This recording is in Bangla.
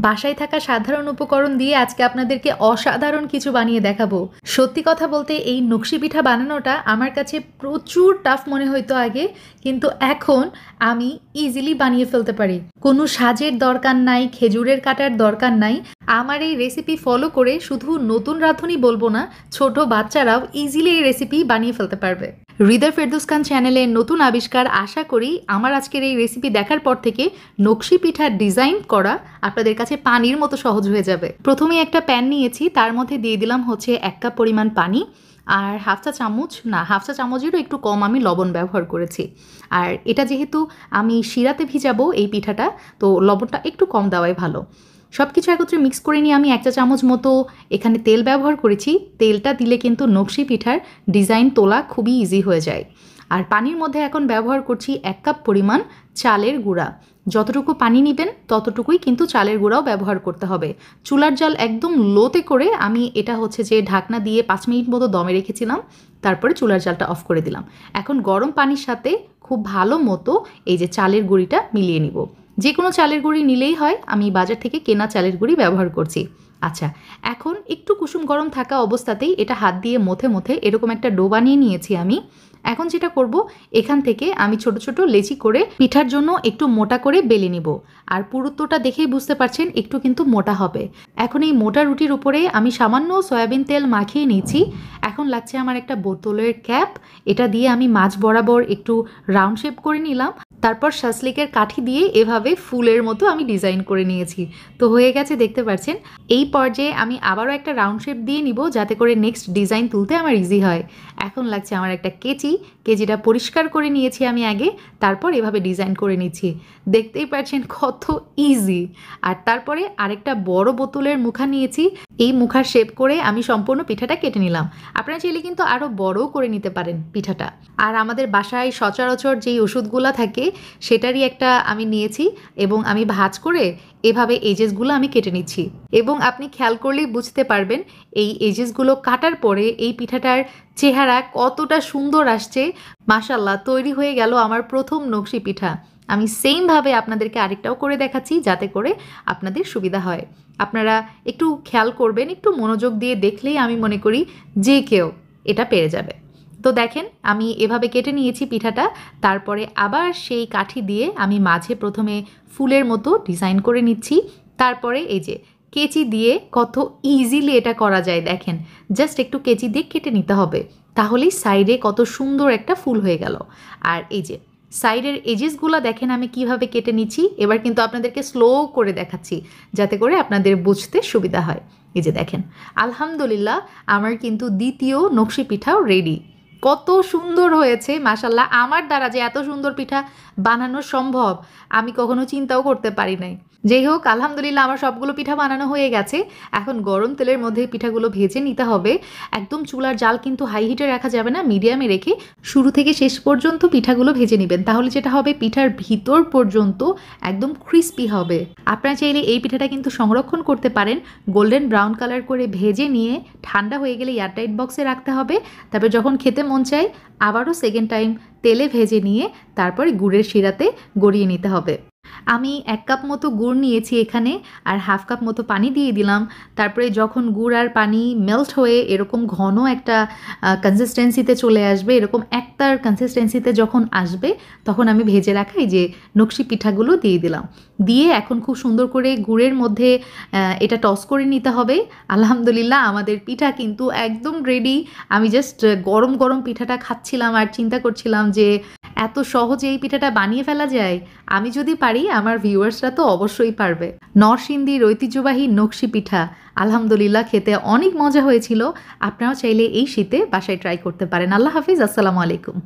বাসায় থাকা সাধারণ উপকরণ দিয়ে আজকে আপনাদেরকে অসাধারণ কিছু বানিয়ে দেখাবো। সত্যি কথা বলতে এই নকশি পিঠা বানানোটা আমার কাছে প্রচুর টাফ মনে হইতো আগে, কিন্তু এখন আমি ইজিলি বানিয়ে ফেলতে পারি। কোনো সাজের দরকার নাই, খেজুরের কাটার দরকার নাই। আমার এই রেসিপি ফলো করে শুধু নতুন রাঁধুনি বলবো না, ছোট বাচ্চারাও ইজিলি এই রেসিপি বানিয়ে ফেলতে পারবে। হৃদয় ফেরদৌস খান চ্যানেলে নতুন আবিষ্কার। আশা করি আমার আজকের এই রেসিপি দেখার পর থেকে নকশি পিঠার ডিজাইন করা আপনাদের কাছে পানির মতো সহজ হয়ে যাবে। প্রথমে একটা প্যান নিয়েছি, তার মধ্যে দিয়ে দিলাম হচ্ছে 1 কাপ পরিমাণ পানি, আর হাফ চা চামচেরও একটু কম আমি লবণ ব্যবহার করেছি। আর এটা যেহেতু আমি শিরাতে ভিজাবো এই পিঠাটা, তো লবণটা একটু কম দেওয়াই ভালো। সব কিছু একত্রে মিক্স করে নিয়ে আমি 1 চা চামচ মতো এখানে তেল ব্যবহার করেছি। তেলটা দিলে কিন্তু নকশি পিঠার ডিজাইন তোলা খুবই ইজি হয়ে যায়। আর পানির মধ্যে এখন ব্যবহার করছি 1 কাপ পরিমাণ চালের গুঁড়া। যতটুকু পানি নেবেন ততটুকুই কিন্তু চালের গুঁড়াও ব্যবহার করতে হবে। চুলার জাল একদম লোতে করে আমি এটা হচ্ছে যে ঢাকনা দিয়ে 5 মিনিট মতো দমে রেখেছিলাম, তারপরে চুলার জালটা অফ করে দিলাম। এখন গরম পানির সাথে খুব ভালো মতো এই যে চালের গুঁড়িটা মিলিয়ে নিব। যে কোনো চালের গুঁড়ি নিলেই হয়, আমি বাজার থেকে কেনা চালের গুঁড়ি ব্যবহার করছি। আচ্ছা, এখন একটু কুসুম গরম থাকা অবস্থাতেই এটা হাত দিয়ে মথে এরকম একটা ডো বানিয়ে নিয়েছি আমি। এখন যেটা করব, এখান থেকে আমি ছোট ছোট লেচি করে পিঠার জন্য একটু মোটা করে বেলে নিব। আর পুরুত্বটা দেখেই বুঝতে পারছেন একটু কিন্তু মোটা হবে। এখন এই মোটা রুটির উপরে আমি সামান্য সয়াবিন তেল মাখিয়ে নিয়েছি। এখন লাগছে আমার একটা বোতলের ক্যাপ, এটা দিয়ে আমি মাঝ বরাবর একটু রাউন্ড শেপ করে নিলাম। তারপর শাসলিকের কাঠি দিয়ে এভাবে ফুলের মতো আমি ডিজাইন করে নিয়েছি। তো হয়ে গেছে, দেখতে পাচ্ছেন। এই পর্যায়ে আমি আবারও একটা রাউন্ড শেপ দিয়ে নিব, যাতে করে নেক্সট ডিজাইন তুলতে আমার ইজি হয়। এখন লাগছে আমার একটা কেজিটা পরিষ্কার করে নিয়েছি আমি আগে, তারপর এভাবে ডিজাইন করে নিচ্ছি। দেখতেই পাচ্ছেন কত ইজি। আর তারপরে আরেকটা বড় বোতলের মুখা নিয়েছি, এই মুখার শেপ করে আমি সম্পূর্ণ পিঠাটা কেটে নিলাম। আপনারা চাইলে কিন্তু আরও বড়ও করে নিতে পারেন পিঠাটা। আর আমাদের বাসায় সচরাচর যেই ওষুধগুলো থাকে সেটারই একটা আমি নিয়েছি, এবং আমি ভাঁজ করে এভাবে এজেসগুলো আমি কেটে নিচ্ছি। এবং আপনি খেয়াল করলেই বুঝতে পারবেন এই এজেসগুলো কাটার পরে এই পিঠাটার চেহারা কতটা সুন্দর আসছে। মাশাআল্লাহ, তৈরি হয়ে গেল আমার প্রথম নকশি পিঠা। আমি সেমভাবে আপনাদেরকে আরেকটাও করে দেখাচ্ছি, যাতে করে আপনাদের সুবিধা হয়। আপনারা একটু খেয়াল করবেন, একটু মনোযোগ দিয়ে দেখলেই আমি মনে করি যে কেউ এটা পেরে যাবে। তো দেখেন, আমি এভাবে কেটে নিয়েছি পিঠাটা। তারপরে আবার সেই কাঠি দিয়ে আমি মাঝে প্রথমে ফুলের মতো ডিজাইন করে নিচ্ছি। তারপরে এই যে কেচি দিয়ে কত ইজিলি এটা করা যায় দেখেন। জাস্ট একটু কেচি দিয়ে কেটে নিতে হবে, তাহলেই সাইডে কত সুন্দর একটা ফুল হয়ে গেল। আর এই যে সাইডের এজেসগুলো দেখেন আমি কিভাবে কেটে নিচ্ছি। এবার কিন্তু আপনাদেরকে স্লো করে দেখাচ্ছি, যাতে করে আপনাদের বুঝতে সুবিধা হয়। এই যে দেখেন, আলহামদুলিল্লাহ আমার কিন্তু দ্বিতীয় নকশি পিঠাও রেডি। কত সুন্দর হয়েছে মাশাআল্লাহ। আমার দ্বারা যে এত সুন্দর পিঠা বানানো সম্ভব আমি কখনো চিন্তাও করতে পারি নাই। যাই হোক, আলহামদুলিল্লাহ আমার সবগুলো পিঠা বানানো হয়ে গেছে। এখন গরম তেলের মধ্যে পিঠাগুলো ভেজে নিতে হবে। একদম চুলার জাল কিন্তু হাই হিটে রাখা যাবে না, মিডিয়ামে রেখে শুরু থেকে শেষ পর্যন্ত পিঠাগুলো ভেজে নেবেন। তাহলে যেটা হবে, পিঠার ভিতর পর্যন্ত একদম ক্রিস্পি হবে। আপনারা চাইলে এই পিঠাটা কিন্তু সংরক্ষণ করতে পারেন, গোল্ডেন ব্রাউন কালার করে ভেজে নিয়ে ঠান্ডা হয়ে গেলে এয়ারটাইট বক্সে রাখতে হবে। তারপর যখন খেতে মন চায় আবারও সেকেন্ড টাইম তেলে ভেজে নিয়ে তারপরে গুড়ের শিরাতে গড়িয়ে নিতে হবে। আমি 1 কাপ মতো গুড় নিয়েছি এখানে, আর হাফ কাপ মতো পানি দিয়ে দিলাম। তারপরে যখন গুড় আর পানি মেল্ট হয়ে এরকম ঘন একটা কনসিস্টেন্সিতে চলে আসবে, এরকম একটার কনসিস্টেন্সিতে যখন আসবে, তখন আমি ভেজে রাখা এই যে নকশি পিঠাগুলো দিয়ে দিলাম। দিয়ে এখন খুব সুন্দর করে গুড়ের মধ্যে এটা টস করে নিতে হবে। আলহামদুলিল্লাহ আমাদের পিঠা কিন্তু একদম রেডি। আমি জাস্ট গরম গরম পিঠাটা খাচ্ছিলাম আর চিন্তা করছিলাম যে এত সহজে এই পিঠাটা বানিয়ে ফেলা যায়। আমি যদি পারি, আমার ভিউয়ার্সরা তো অবশ্যই পারবে। নরসিংদীর ঐতিহ্যবাহী নকশি পিঠা আলহামদুলিল্লাহ খেতে অনেক মজা হয়েছিল। আপনারাও চাইলে এই শীতে বাসায় ট্রাই করতে পারেন। আল্লাহ হাফিজ, আসসালামু আলাইকুম।